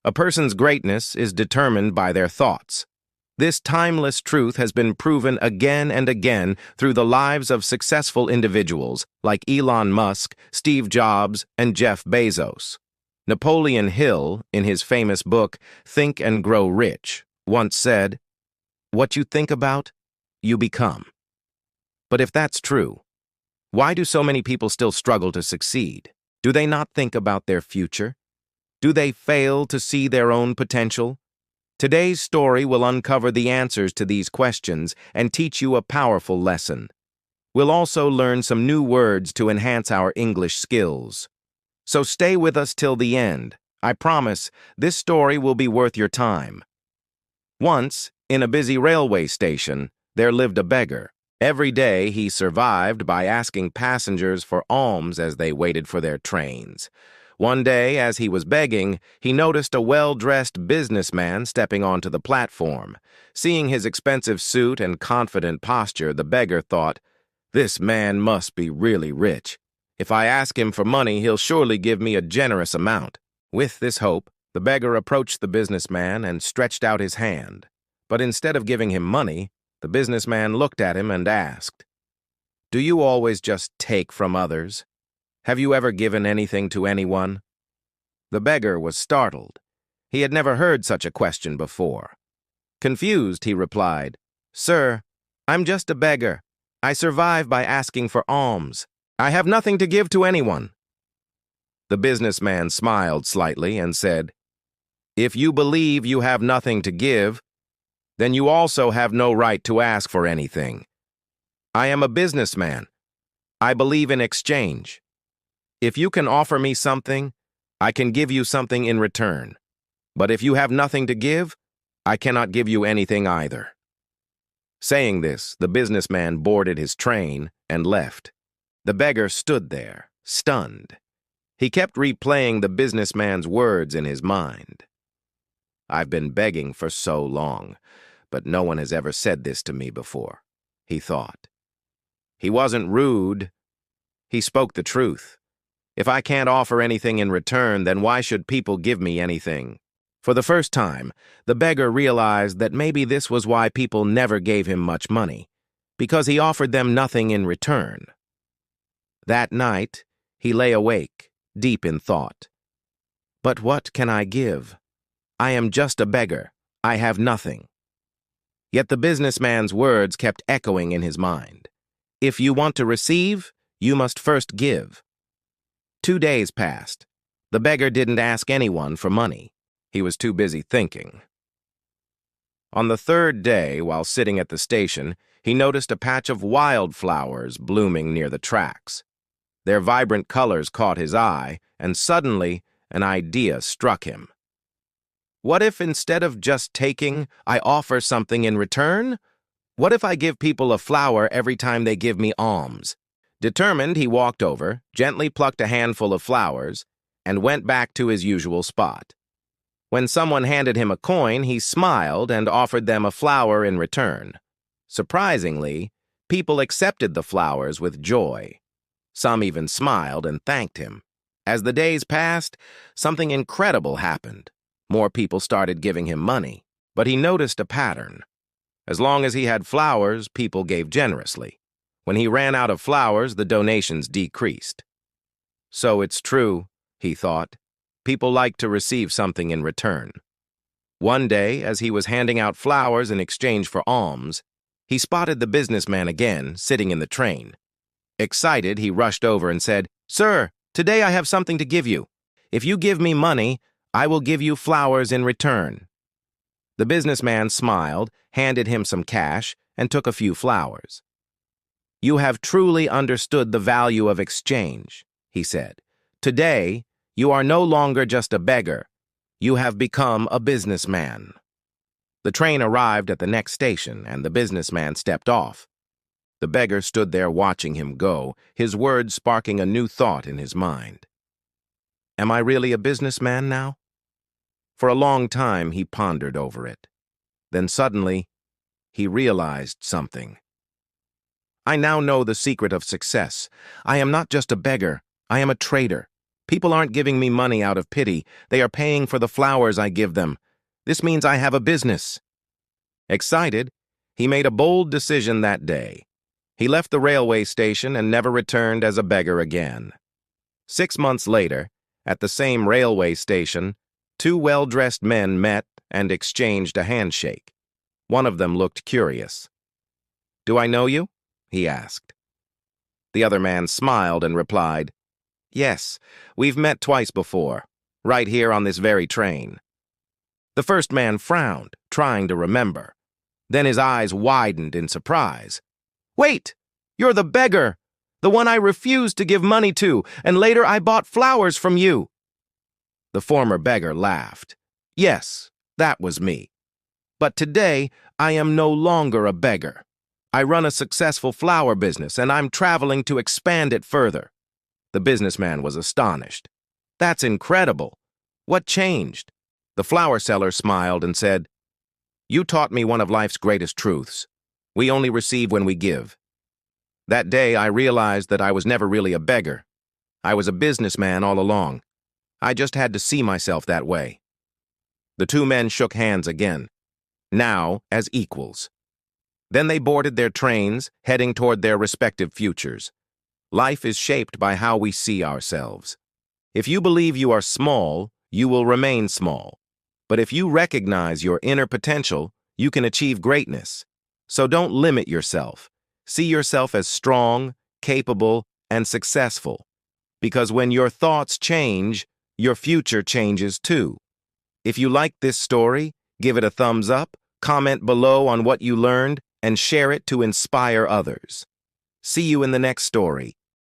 A person's greatness is determined by their thoughts. This timeless truth has been proven again and again through the lives of successful individuals like Elon Musk, Steve Jobs, and Jeff Bezos. Napoleon Hill, in his famous book, Think and Grow Rich, once said, "What you think about, you become." But if that's true, why do so many people still struggle to succeed? Do they not think about their future? Do they fail to see their own potential? Today's story will uncover the answers to these questions and teach you a powerful lesson. We'll also learn some new words to enhance our English skills. So stay with us till the end. I promise this story will be worth your time. Once, in a busy railway station, there lived a beggar. Every day he survived by asking passengers for alms as they waited for their trains. One day, as he was begging, he noticed a well-dressed businessman stepping onto the platform. Seeing his expensive suit and confident posture, the beggar thought, "This man must be really rich. If I ask him for money, he'll surely give me a generous amount." With this hope, the beggar approached the businessman and stretched out his hand. But instead of giving him money, the businessman looked at him and asked, "Do you always just take from others? Have you ever given anything to anyone?" The beggar was startled. He had never heard such a question before. Confused, he replied, "Sir, I'm just a beggar. I survive by asking for alms. I have nothing to give to anyone." The businessman smiled slightly and said, "If you believe you have nothing to give, then you also have no right to ask for anything. I am a businessman. I believe in exchange. If you can offer me something, I can give you something in return. But if you have nothing to give, I cannot give you anything either." Saying this, the businessman boarded his train and left. The beggar stood there, stunned. He kept replaying the businessman's words in his mind. "I've been begging for so long, but no one has ever said this to me before," he thought. He wasn't rude. He spoke the truth. If I can't offer anything in return, then why should people give me anything? For the first time, the beggar realized that maybe this was why people never gave him much money, because he offered them nothing in return. That night, he lay awake, deep in thought. "But what can I give? I am just a beggar. I have nothing." Yet the businessman's words kept echoing in his mind. "If you want to receive, you must first give." 2 days passed. The beggar didn't ask anyone for money. He was too busy thinking. On the third day, while sitting at the station, he noticed a patch of wildflowers blooming near the tracks. Their vibrant colors caught his eye, and suddenly an idea struck him. What if instead of just taking, I offer something in return? What if I give people a flower every time they give me alms? Determined, he walked over, gently plucked a handful of flowers, and went back to his usual spot. When someone handed him a coin, he smiled and offered them a flower in return. Surprisingly, people accepted the flowers with joy. Some even smiled and thanked him. As the days passed, something incredible happened. More people started giving him money, but he noticed a pattern. As long as he had flowers, people gave generously. When he ran out of flowers, the donations decreased. So it's true, he thought. People like to receive something in return. One day, as he was handing out flowers in exchange for alms, he spotted the businessman again, sitting in the train. Excited, he rushed over and said, "Sir, today I have something to give you. If you give me money, I will give you flowers in return." The businessman smiled, handed him some cash, and took a few flowers. "You have truly understood the value of exchange," he said. "Today, you are no longer just a beggar. You have become a businessman." The train arrived at the next station, and the businessman stepped off. The beggar stood there watching him go, his words sparking a new thought in his mind. Am I really a businessman now? For a long time, he pondered over it. Then suddenly, he realized something. I now know the secret of success. I am not just a beggar, I am a trader. People aren't giving me money out of pity. They are paying for the flowers I give them. This means I have a business. Excited, he made a bold decision that day. He left the railway station and never returned as a beggar again. 6 months later, at the same railway station, two well-dressed men met and exchanged a handshake. One of them looked curious. "Do I know you?" he asked. The other man smiled and replied, "Yes, we've met twice before, right here on this very train." The first man frowned, trying to remember. Then his eyes widened in surprise. "Wait! You're the beggar! The one I refused to give money to, and later I bought flowers from you." The former beggar laughed. "Yes, that was me. But today, I am no longer a beggar. I run a successful flower business, and I'm traveling to expand it further." The businessman was astonished. "That's incredible. What changed?" The flower seller smiled and said, "You taught me one of life's greatest truths. We only receive when we give." That day, I realized that I was never really a beggar. I was a businessman all along. I just had to see myself that way. The two men shook hands again, now as equals. Then they boarded their trains, heading toward their respective futures. Life is shaped by how we see ourselves. If you believe you are small, you will remain small. But if you recognize your inner potential, you can achieve greatness. So don't limit yourself. See yourself as strong, capable, and successful. Because when your thoughts change, your future changes too. If you like this story, give it a thumbs up, comment below on what you learned, and share it to inspire others. See you in the next story.